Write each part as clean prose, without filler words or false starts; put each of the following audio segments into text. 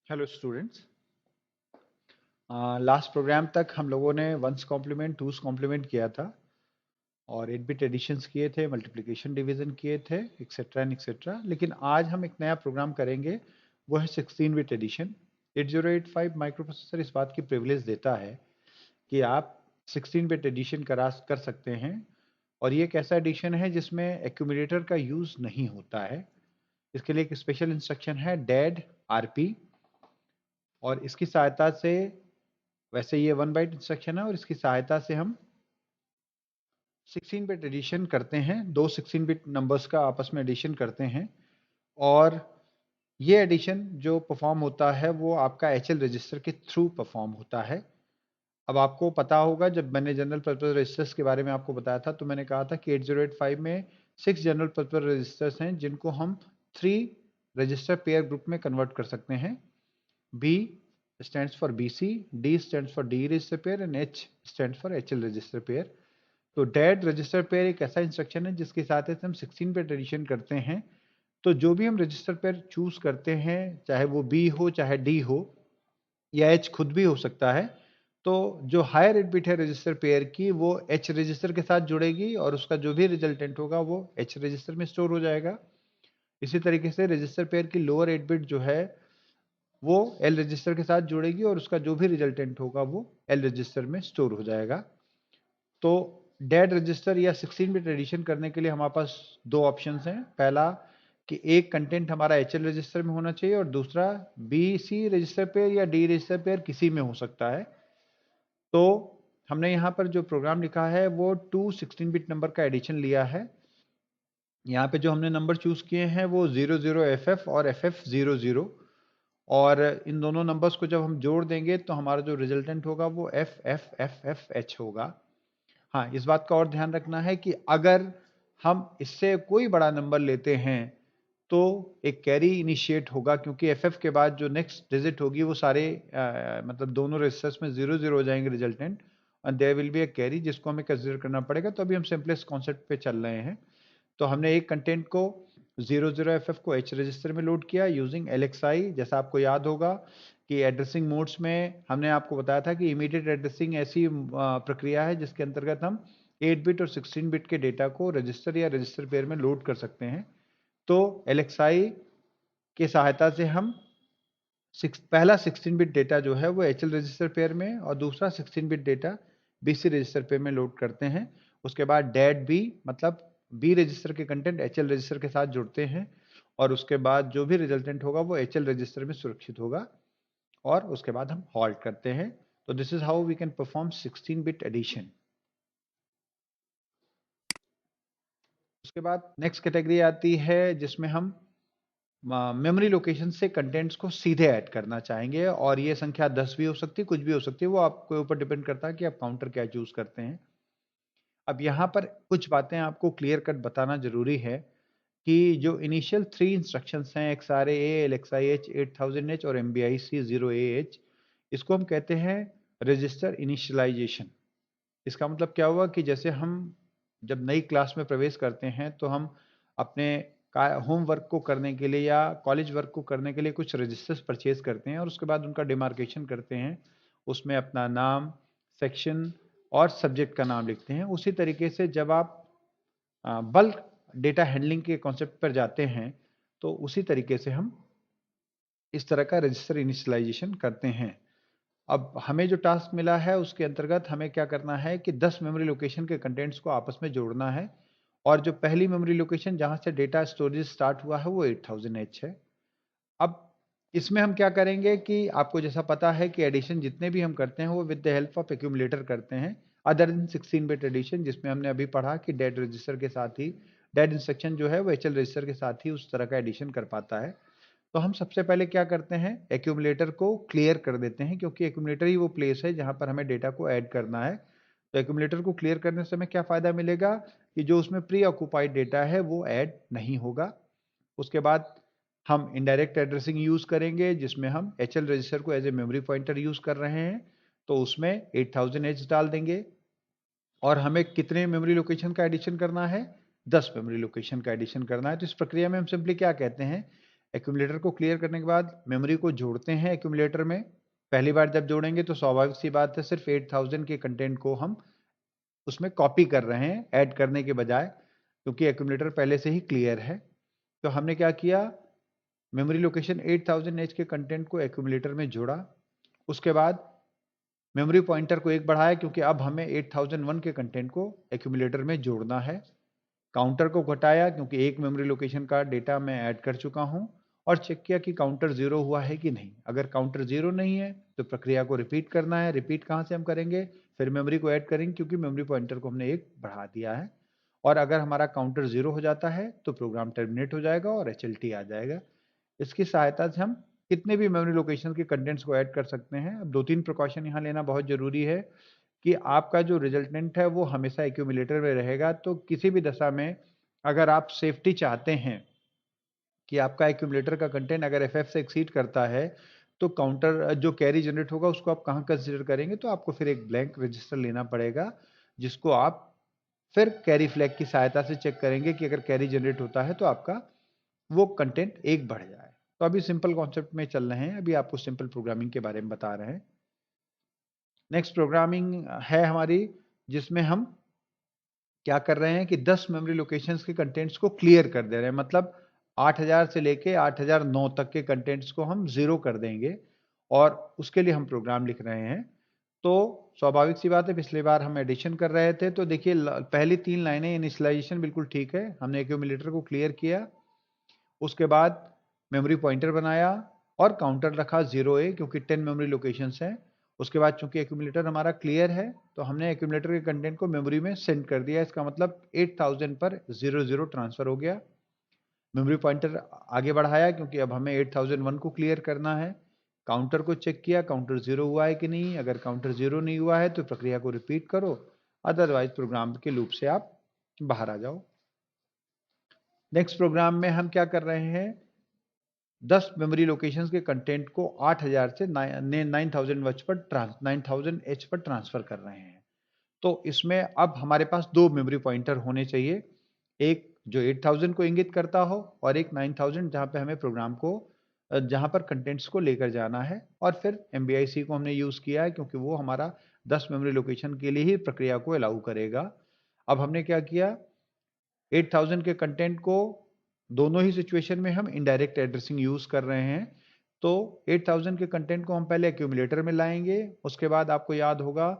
Hello students. Last programme तक हम लोगों ने वंस कॉम्प्लीमेंट टूस कॉम्प्लीमेंट किया था और 8 बिट एडिशंस किए थे, मल्टीप्लिकेशन डिवीजन किए थे, एक्सेट्रा एंड एक्सेट्रा। लेकिन आज हम एक नया प्रोग्राम करेंगे, वो है 16 बिट एडिशन। 8085 माइक्रो प्रोसेसर इस बात की प्रिविलेज देता है कि आप 16 बिट एडिशन कर सकते हैं, और ये एक ऐसा एडिशन है जिसमें एक्यूमुलेटर का यूज़ नहीं होता है। इसके लिए एक स्पेशल इंस्ट्रक्शन है डैड आरपी, और इसकी सहायता से, वैसे ये 1 बाइट इंस्ट्रक्शन है और इसकी सहायता से हम 16 बिट एडिशन करते हैं। दो 16 बिट नंबर्स का आपस में एडिशन करते हैं, और ये एडिशन जो परफॉर्म होता है वो आपका HL रजिस्टर के थ्रू परफॉर्म होता है। अब आपको पता होगा, जब मैंने जनरल पर्पज रजिस्टर्स के बारे में आपको बताया था तो मैंने कहा था कि 8085 में 6 जनरल पर्पज रजिस्टर्स हैं जिनको हम 3 रजिस्टर पेयर ग्रुप में कन्वर्ट कर सकते हैं। B stands for BC, D stands for D register pair and H stands for HL register pair। तो डैड रजिस्टर पेयर एक ऐसा इंस्ट्रक्शन है जिसके साथ हम 16 बिट एडिशन करते हैं। तो जो भी हम रजिस्टर पेयर चूज करते हैं, चाहे वो B हो चाहे D हो या H खुद भी हो सकता है, तो जो हायर बिट है रजिस्टर पेयर की वो H रजिस्टर के साथ जुड़ेगी और उसका जो भी रिजल्टेंट होगा वो H रजिस्टर में स्टोर हो जाएगा। इसी तरीके से रजिस्टर पेयर की लोअर 8 बिट जो है वो L रजिस्टर के साथ जुड़ेगी और उसका जो भी रिजल्टेंट होगा वो L रजिस्टर में स्टोर हो जाएगा। तो डैड रजिस्टर या 16 बिट एडिशन करने के लिए हमारे पास दो ऑप्शंस हैं। पहला कि एक कंटेंट हमारा HL रजिस्टर में होना चाहिए और दूसरा BC रजिस्टर पेयर या D रजिस्टर पेयर किसी में हो सकता है। तो हमने यहाँ पर जो प्रोग्राम लिखा है वो 2 16 बिट नंबर का एडिशन लिया है। यहाँ पे जो हमने नंबर चूज किए हैं वो 00FF और FF00, और इन दोनों नंबर्स को जब हम जोड़ देंगे तो हमारा जो रिजल्टेंट होगा वो FFFFH होगा। हाँ, इस बात का और ध्यान रखना है कि अगर हम इससे कोई बड़ा नंबर लेते हैं तो एक कैरी इनिशिएट होगा, क्योंकि FF के बाद जो नेक्स्ट डिजिट होगी वो सारे मतलब दोनों रजिस्टर्स में 00 हो जाएंगे resultant, and there will be a carry जिसको हमें कंसिडर करना पड़ेगा। तो अभी हम सिंपलेस्ट कॉन्सेप्ट पे चल रहे हैं। तो हमने एक कंटेंट को 00FF को H रजिस्टर में लोड किया यूजिंग LXI। जैसा आपको याद होगा कि एड्रेसिंग मोड्स में हमने आपको बताया था कि इमीडिएट एड्रेसिंग ऐसी प्रक्रिया है जिसके अंतर्गत हम 8 बिट और 16 बिट के डेटा को रजिस्टर या रजिस्टर पेयर में लोड कर सकते हैं। तो LXI की सहायता से हम पहला 16 बिट डेटा जो है वो HL रजिस्टर पेयर में और दूसरा 16 bit data BC register pair में लोड करते हैं। उसके बाद डैड B, मतलब B रजिस्टर के कंटेंट HL रजिस्टर के साथ जुड़ते हैं, और उसके बाद जो भी रिजल्टेंट होगा वो HL रजिस्टर में सुरक्षित होगा, और उसके बाद हम हॉल्ट करते हैं। तो this is how we can perform 16 bit addition. उसके बाद नेक्स्ट कैटेगरी आती है जिसमें हम मेमोरी लोकेशन से कंटेंट्स को सीधे ऐड करना चाहेंगे, और ये संख्या 10 भी हो सकती है, कुछ भी हो सकती है, वो आपके ऊपर डिपेंड करता है कि आप काउंटर क्या चूज करते हैं। अब यहाँ पर कुछ बातें आपको क्लियर कट बताना जरूरी है कि जो इनिशियल 3 इंस्ट्रक्शंस हैं XRA, LXIH 8000H और MBIC 0AH, इसको हम कहते हैं रजिस्टर इनिशियलाइजेशन। इसका मतलब क्या हुआ कि जैसे हम जब नई क्लास में प्रवेश करते हैं तो हम अपने होमवर्क को करने के लिए या कॉलेज वर्क को करने के लिए कुछ रजिस्टर्स परचेज करते हैं और उसके बाद उनका डिमार्केशन करते हैं, उसमें अपना नाम, सेक्शन और सब्जेक्ट का नाम लिखते हैं। उसी तरीके से जब आप बल्क डेटा हैंडलिंग के कॉन्सेप्ट पर जाते हैं तो उसी तरीके से हम इस तरह का रजिस्टर इनिशियलाइजेशन करते हैं। अब हमें जो टास्क मिला है उसके अंतर्गत हमें क्या करना है कि 10 मेमोरी लोकेशन के कंटेंट्स को आपस में जोड़ना है, और जो पहली मेमोरी लोकेशन जहां से डेटा स्टोरेज स्टार्ट हुआ है वो 8000H है। अब इसमें हम क्या करेंगे कि आपको जैसा पता है कि एडिशन जितने भी हम करते हैं वो with the help of accumulator करते हैं, अदर देन 16 बिट एडिशन जिसमें हमने अभी पढ़ा कि डेड रजिस्टर के साथ ही डेड इंस्ट्रक्शन जो है वो HL रजिस्टर के साथ ही उस तरह का एडिशन कर पाता है। तो हम सबसे पहले क्या करते हैं, एक्यूमुलेटर को क्लियर कर देते हैं, क्योंकि एक्यूमुलेटर ही वो प्लेस है जहां पर हमें डेटा को ऐड करना है। तो एक्यूमुलेटर को क्लियर करने से हमें क्या फायदा मिलेगा कि जो उसमें प्री ऑक्यूपाइड डेटा है वो ऐड नहीं होगा। उसके बाद हम इनडायरेक्ट एड्रेसिंग यूज करेंगे जिसमें हम HL रजिस्टर को as a memory pointer use कर रहे हैं, तो उसमें 8000H डाल देंगे। और हमें कितने मेमोरी लोकेशन का एडिशन करना है, 10 मेमोरी लोकेशन का एडिशन करना है। तो इस प्रक्रिया में हम सिंपली क्या कहते हैं, एक्यूमुलेटर को क्लियर करने के बाद मेमोरी को जोड़ते हैं एक्यूमुलेटर में। पहली बार जब जोड़ेंगे तो स्वाभाविक सी बात है, सिर्फ 8000 के कंटेंट को हम उसमें कॉपी कर रहे हैं ऐड करने के बजाय, क्योंकि एक्यूमुलेटर पहले से ही क्लियर है। तो हमने क्या किया, मेमोरी लोकेशन 8000H के कंटेंट को एक्यूमुलेटर में जोड़ा। उसके बाद मेमोरी पॉइंटर को एक बढ़ाया, क्योंकि अब हमें 8001 के कंटेंट को एक्यूमुलेटर में जोड़ना है। काउंटर को घटाया, क्योंकि एक मेमोरी लोकेशन का डेटा मैं ऐड कर चुका हूं, और चेक किया कि काउंटर 0 हुआ है कि नहीं। अगर काउंटर 0 नहीं है तो प्रक्रिया को रिपीट करना है। रिपीट कहां से हम करेंगे, फिर मेमोरी को ऐड करेंगे, क्योंकि मेमोरी पॉइंटर को हमने एक बढ़ा दिया है। और अगर हमारा काउंटर 0 हो जाता है तो प्रोग्राम टर्मिनेट हो जाएगा और HLT आ जाएगा। इसकी सहायता से हम कितने भी मेमोरी लोकेशन के कंटेंट्स को ऐड कर सकते हैं। अब 2-3 प्रिकॉशन यहाँ लेना बहुत जरूरी है कि आपका जो रिजल्टेंट है वो हमेशा एक्यूमुलेटर में रहेगा। तो किसी भी दशा में अगर आप सेफ्टी चाहते हैं कि आपका एक्यूमुलेटर का कंटेंट अगर FF से एक्सीड करता है, तो काउंटर जो कैरी जनरेट होगा उसको आप कहाँ कंसिडर करेंगे, तो आपको फिर एक ब्लैंक रजिस्टर लेना पड़ेगा, जिसको आप फिर कैरी फ्लैग की सहायता से चेक करेंगे कि अगर कैरी जनरेट होता है तो आपका वो कंटेंट एक बढ़ जाए। तो अभी सिंपल कॉन्सेप्ट में चल रहे हैं, अभी आपको सिंपल प्रोग्रामिंग के बारे में बता रहे हैं। नेक्स्ट प्रोग्रामिंग है हमारी, जिसमें हम क्या कर रहे हैं कि 10 मेमोरी लोकेशंस के कंटेंट्स को क्लियर कर दे रहे हैं। मतलब 8000 से लेके 8009 तक के कंटेंट्स को हम जीरो कर देंगे, और उसके लिए हम प्रोग्राम लिख रहे हैं। तो स्वाभाविक सी बात है, पिछली बार हम एडिशन कर रहे थे, तो देखिए पहली 3 लाइनें इनिशियलाइजेशन बिल्कुल ठीक है, हमने एक्यूमुलेटर को क्लियर किया। उसके बाद मेमोरी पॉइंटर बनाया और काउंटर रखा 0A, क्योंकि 10 मेमोरी लोकेशंस हैं। उसके बाद चूंकि एक्यूमुलेटर हमारा क्लियर है, तो हमने एक्यूमुलेटर के कंटेंट को मेमोरी में सेंड कर दिया। इसका मतलब 8000 पर 00 ट्रांसफर हो गया। मेमोरी पॉइंटर आगे बढ़ाया, क्योंकि अब हमें 8001 को क्लियर करना है। काउंटर को चेक किया, काउंटर 0 हुआ है कि नहीं। अगर काउंटर 0 नहीं हुआ है तो प्रक्रिया को रिपीट करो, अदरवाइज प्रोग्राम के लूप से आप बाहर आ जाओ। नेक्स्ट प्रोग्राम में हम क्या कर रहे हैं, 10 मेमोरी लोकेशंस के कंटेंट को 8000 से 9000H पर ट्रांसफर कर रहे हैं। तो इसमें अब हमारे पास दो मेमोरी पॉइंटर होने चाहिए, एक जो 8000 को इंगित करता हो और एक 9000 जहां पे हमें प्रोग्राम को जहां पर कंटेंट्स को लेकर जाना है। और फिर MBIC को हमने यूज किया है, क्योंकि वो हमारा 10 मेमोरी लोकेशन के लिए ही प्रक्रिया को अलाउ करेगा। अब हमने क्या किया, 8000 के कंटेंट को दोनों ही सिचुएशन में हम इनडायरेक्ट एड्रेसिंग यूज कर रहे हैं। तो 8000 के कंटेंट को हम पहले एक्यूमुलेटर में लाएंगे। उसके बाद आपको याद होगा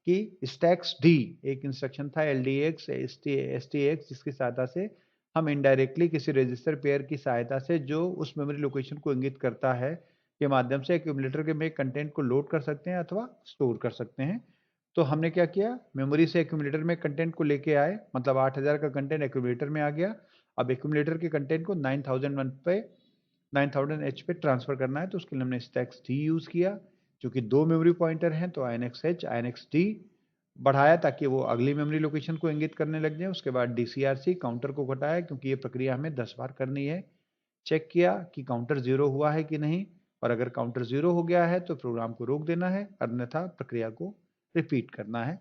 कि स्टैक्स डी एक इंस्ट्रक्शन था, LDX STX, जिसकी सहायता से हम इनडायरेक्टली किसी रजिस्टर पेयर की सहायता से जो उस मेमोरी लोकेशन को इंगित करता है के माध्यम से एक्यूमुलेटर के में कंटेंट को लोड कर सकते हैं अथवा स्टोर कर सकते हैं। तो हमने क्या किया, मेमोरी से एक्यूमुलेटर में कंटेंट को लेके आए, मतलब 8000 का कंटेंट एक्यूमुलेटर में आ गया। अब एक्यूमुलेटर के कंटेंट को 9000H पे ट्रांसफर करना है, तो उसके लिए हमने स्टैक्स डी यूज किया। क्योंकि दो मेमोरी पॉइंटर हैं तो INXH INXD बढ़ाया, ताकि वो अगली मेमोरी लोकेशन को इंगित करने लग जाए। उसके बाद DCRC काउंटर को घटाया, क्योंकि ये प्रक्रिया हमें 10 बार करनी है। चेक किया कि काउंटर 0 हुआ है कि नहीं, और अगर काउंटर 0 हो गया है तो प्रोग्राम को रोक देना है, अन्यथा प्रक्रिया को रिपीट करना है।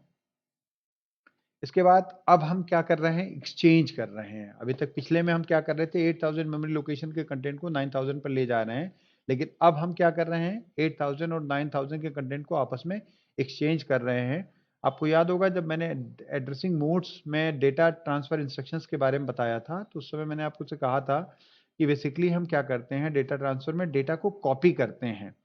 इसके बाद अब हम क्या कर रहे हैं, एक्सचेंज कर रहे हैं। अभी तक पिछले में हम क्या कर रहे थे, 8000 मेमोरी लोकेशन के कंटेंट को 9000 पर ले जा रहे हैं, लेकिन अब हम क्या कर रहे हैं, 8000 और 9000 के कंटेंट को आपस में एक्सचेंज कर रहे हैं। आपको याद होगा जब मैंने एड्रेसिंग मोड्स में डेटा ट्रांसफर इंस्ट्रक्शंस के बारे में बताया था, तो उस समय मैंने आपको से कहा था कि बेसिकली हम क्या करते हैं, डेटा ट्रांसफर में डेटा को कॉपी करते हैं।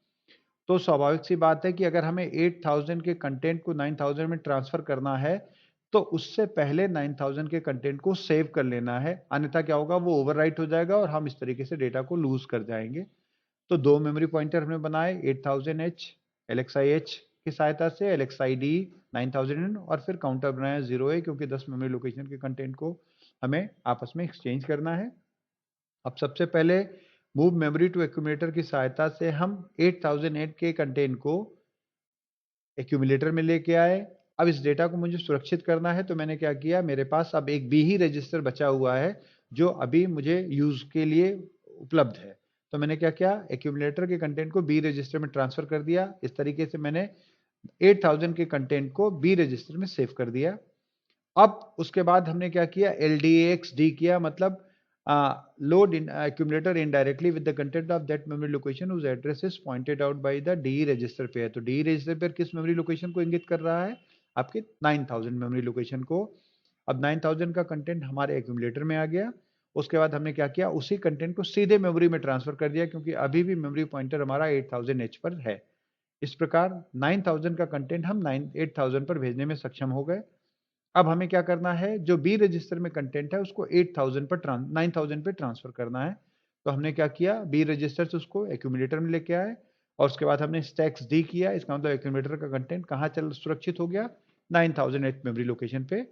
तो स्वाभाविक सी बात है कि अगर हमें 8000 के कंटेंट को 9000 में ट्रांसफर करना है, तो उससे पहले 9000 के कंटेंट को सेव कर लेना है, अन्यथा क्या होगा, वो ओवरराइट हो जाएगा और हम इस तरीके से डेटा को लूज कर जाएंगे। तो दो मेमोरी पॉइंटर हमने बनाए, 8000H LXIH की सहायता से, LXID 9000 और फिर काउंटर बनाया 0A, क्योंकि 10 मेमोरी लोकेशन के कंटेंट को हमें आपस में एक्सचेंज करना है। अब सबसे पहले मूव मेमोरी टू एक्यूमुलेटर की सहायता से हम 8008 के कंटेंट को एक्यूमुलेटर में लेके आए। अब इस डेटा को मुझे सुरक्षित करना है, तो मैंने क्या किया, मेरे पास अब एक बी ही रजिस्टर बचा हुआ है जो अभी मुझे यूज के लिए उपलब्ध है। तो मैंने क्या किया, एक्यूमुलेटर के कंटेंट को बी रजिस्टर में ट्रांसफर कर दिया। इस तरीके से मैंने 8000 के कंटेंट को बी रजिस्टर में सेव कर दिया। अब उसके बाद हमने क्या किया, LDAX D किया, मतलब load in accumulator indirectly with the content of that memory location whose address is pointed out by the DE register pair. तो DE register pair किस मेमोरी लोकेशन को इंगित कर रहा है? आपके 9000 मेमोरी लोकेशन को। अब 9000 का कंटेंट हमारे एक्यूमुलेटर में आ गया। उसके बाद हमने क्या किया, उसी कंटेंट को सीधे मेमोरी में ट्रांसफर कर दिया, क्योंकि अभी भी मेमोरी पॉइंटर हमारा 8000H पर है। इस प्रकार 9000 का कंटेंट हम 8000 पर भेजने में सक्षम हो गए। अब हमें क्या करना है, जो बी रजिस्टर में कंटेंट है उसको 8000 पर 9000 पे ट्रांसफर करना है। तो हमने क्या किया, बी रजिस्टर से उसको एक्यूमुलेटर में लेके आए और उसके बाद हमने स्टैक्स डी किया। इसका मतलब एक्यूमुलेटर का कंटेंट कहाँ चल सुरक्षित हो गया, 9000 मेमोरी लोकेशन पे।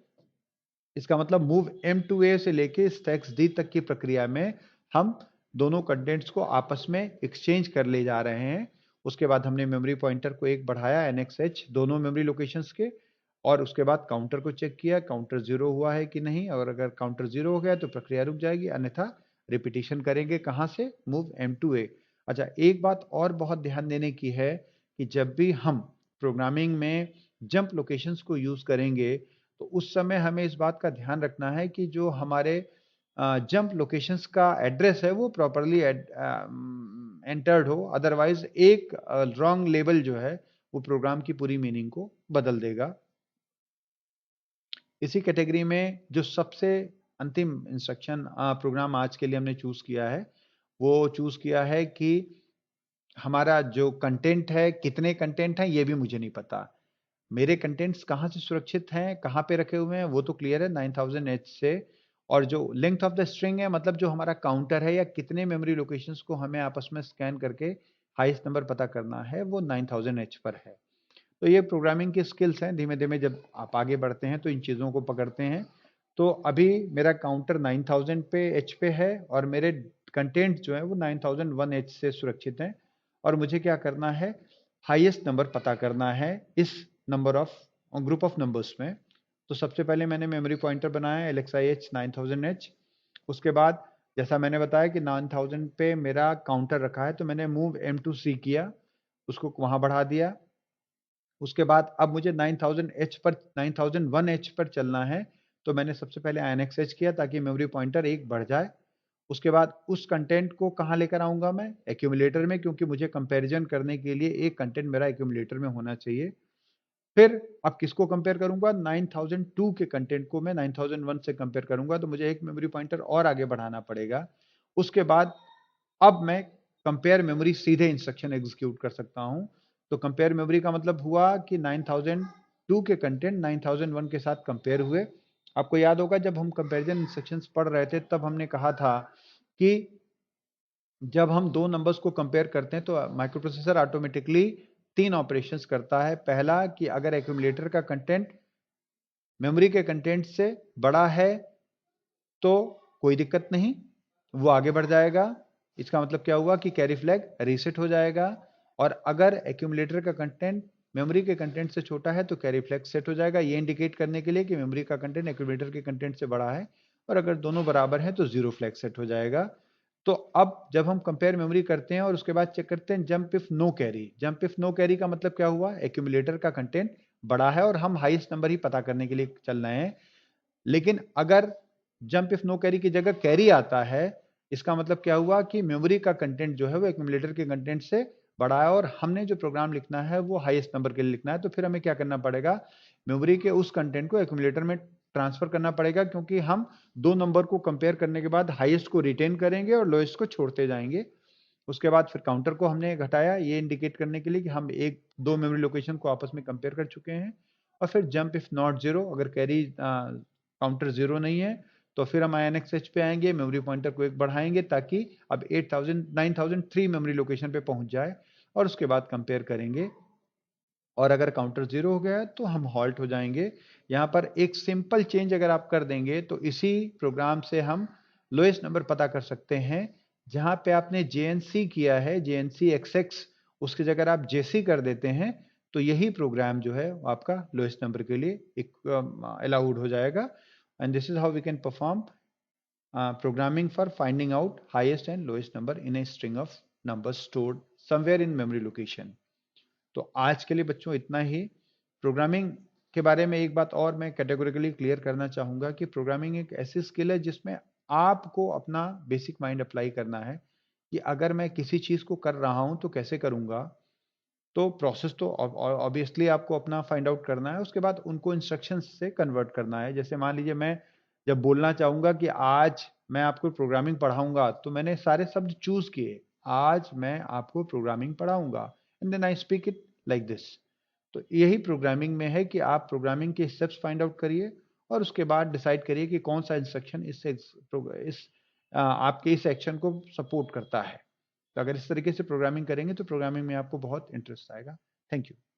इसका मतलब मूव M2A से लेके स्टैक्स डी तक की प्रक्रिया में हम दोनों कंटेंट्स को आपस में एक्सचेंज कर ले जा रहे हैं। उसके बाद हमने मेमोरी पॉइंटर को एक बढ़ाया NXH दोनों मेमोरी लोकेशंस के, और उसके बाद काउंटर को चेक किया, काउंटर 0 हुआ है कि नहीं, और अगर काउंटर 0 हो गया तो प्रक्रिया रुक जाएगी, अन्यथा रिपीटिशन करेंगे कहाँ से, मूव M2A। अच्छा, एक बात और बहुत ध्यान देने की है कि जब भी हम प्रोग्रामिंग में जंप लोकेशंस को यूज करेंगे तो उस समय हमें इस बात का ध्यान रखना है कि जो हमारे जंप लोकेशंस का एड्रेस है वो प्रॉपरली एंटर्ड हो, अदरवाइज एक रॉन्ग लेबल जो है वो प्रोग्राम की पूरी मीनिंग को बदल देगा। इसी कैटेगरी में जो सबसे अंतिम इंस्ट्रक्शन प्रोग्राम आज के लिए हमने चूज किया है, वो चूज किया है कि हमारा जो कंटेंट है, कितने कंटेंट हैं ये भी मुझे नहीं पता, मेरे कंटेंट्स कहाँ से सुरक्षित हैं, कहाँ पे रखे हुए हैं वो तो क्लियर है 9000H से, और जो लेंथ ऑफ द स्ट्रिंग है, मतलब जो हमारा काउंटर है या कितने मेमोरी लोकेशंस को हमें आपस में स्कैन करके हाईएस्ट नंबर पता करना है, वो 9000H पर है। तो ये प्रोग्रामिंग की स्किल्स हैं, धीमे धीमे जब आप आगे बढ़ते हैं तो इन चीज़ों को पकड़ते हैं। तो अभी मेरा काउंटर 9000 पे H पे है और मेरे कंटेंट जो है वो 9001H से सुरक्षित हैं, और मुझे क्या करना है, हाईएस्ट नंबर पता करना है इस number of group of numbers में। तो सबसे पहले मैंने मेमोरी पॉइंटर बनाया LXIH 9000H। उसके बाद जैसा मैंने बताया कि 9000 पे मेरा काउंटर रखा है, तो मैंने मूव M2C किया, उसको वहां बढ़ा दिया। उसके बाद अब मुझे 9000H पर 9001H पर चलना है, तो मैंने सबसे पहले INXH किया ताकि मेमोरी पॉइंटर एक बढ़ जाए। उसके बाद उस कंटेंट को कहाँ लेकर आऊंगा मैं, एक्यूमुलेटर में, क्योंकि मुझे कंपैरिजन करने के लिए एक कंटेंट मेरा एक्यूमुलेटर में होना चाहिए। फिर अब किसको कंपेयर करूंगा, 9002 के कंटेंट को मैं 9001 से कंपेयर करूंगा, तो मुझे एक मेमोरी पॉइंटर और आगे बढ़ाना पड़ेगा। उसके बाद अब मैं कंपेयर मेमोरी सीधे इंस्ट्रक्शन एग्जीक्यूट कर सकता हूं। तो कंपेयर मेमोरी का मतलब हुआ कि 9002 के कंटेंट 9001 के साथ कंपेयर हुए। आपको याद होगा जब हम कंपैरिजन इंस्ट्रक्शंस पढ़ रहे थे तब हमने कहा था कि जब हम दो नंबर्स को कंपेयर करते हैं तो माइक्रो प्रोसेसर ऑटोमेटिकली 3 ऑपरेशंस करता है। पहला कि अगर एक्यूमुलेटर का कंटेंट मेमोरी के कंटेंट से बड़ा है तो कोई दिक्कत नहीं, वो आगे बढ़ जाएगा। इसका मतलब क्या हुआ कि कैरी फ्लैग रीसेट हो जाएगा। और अगर एक्यूमुलेटर का कंटेंट मेमोरी के कंटेंट से छोटा है तो कैरी फ्लैग सेट हो जाएगा, ये इंडिकेट करने के लिए कि मेमोरी का कंटेंट एक्यूमुलेटर के कंटेंट से बड़ा है। और अगर दोनों बराबर हैं तो जीरो फ्लैग सेट हो जाएगा। तो अब जब हम कंपेयर मेमोरी करते हैं और उसके बाद चेक करते हैं jump if no carry, jump if no carry का मतलब क्या हुआ, एक्यूमुलेटर का कंटेंट बड़ा है और हम हाईएस्ट नंबर ही पता करने के लिए चल रहे हैं। लेकिन अगर जंप इफ नो कैरी की जगह कैरी आता है, इसका मतलब क्या हुआ कि मेमोरी का कंटेंट जो है वो एक्यूमुलेटर के कंटेंट से बड़ा है और हमने जो प्रोग्राम लिखना है वो हाईएस्ट नंबर के लिए लिखना है। तो फिर हमें क्या करना पड़ेगा, मेमोरी के उस कंटेंट को एक्यूमुलेटर में ट्रांसफर करना पड़ेगा, क्योंकि हम दो नंबर को कंपेयर करने के बाद हाईएस्ट को रिटेन करेंगे और लोएस्ट को छोड़ते जाएंगे। उसके बाद फिर काउंटर को हमने घटाया, ये इंडिकेट करने के लिए कि हम एक दो मेमोरी लोकेशन को आपस में कंपेयर कर चुके हैं। और फिर जंप इफ नॉट जीरो, अगर कैरी काउंटर जीरो नहीं है तो फिर हम INXH पे आएंगे, मेमोरी पॉइंटर को एक बढ़ाएंगे ताकि अब 9003 मेमोरी लोकेशन पे पहुंच जाए, और उसके बाद कंपेयर करेंगे। और अगर काउंटर जीरो हो गया है तो हम हॉल्ट हो जाएंगे। यहाँ पर एक सिंपल चेंज अगर आप कर देंगे तो इसी प्रोग्राम से हम लोएस्ट नंबर पता कर सकते हैं। जहाँ पे आपने JNC किया है, JNC XX, उसकी जगह आप JC कर देते हैं तो यही प्रोग्राम जो है आपका लोएस्ट नंबर के लिए अलाउड हो जाएगा। And this is how we can perform programming for finding out highest and lowest number in a string of numbers stored somewhere in memory location। तो आज के लिए बच्चों इतना ही। प्रोग्रामिंग के बारे में एक बात और मैं कैटेगोरिकली क्लियर करना चाहूंगा कि प्रोग्रामिंग एक ऐसी स्किल है जिसमें आपको अपना बेसिक माइंड अप्लाई करना है कि अगर मैं किसी चीज़ को कर रहा हूँ तो कैसे करूँगा? तो प्रोसेस तो ऑब्वियसली आपको अपना फाइंड आउट करना है, उसके बाद उनको इंस्ट्रक्शंस से कन्वर्ट करना है। जैसे मान लीजिए मैं जब बोलना चाहूँगा कि आज मैं आपको प्रोग्रामिंग पढ़ाऊँगा, तो मैंने सारे शब्द चूज़ किए। आज मैं आपको प्रोग्रामिंग पढ़ाऊँगा and then I speak it like this. तो यही प्रोग्रामिंग में है कि आप प्रोग्रामिंग के स्टेप्स फाइंड आउट करिए और उसके बाद डिसाइड करिए कि कौन-सा इंस्ट्रक्शन आपके इस एक्शन को सपोर्ट करता है। तो अगर इस तरीके से प्रोग्रामिंग करेंगे तो प्रोग्रामिंग में आपको बहुत इंटरेस्ट आएगा। Thank you.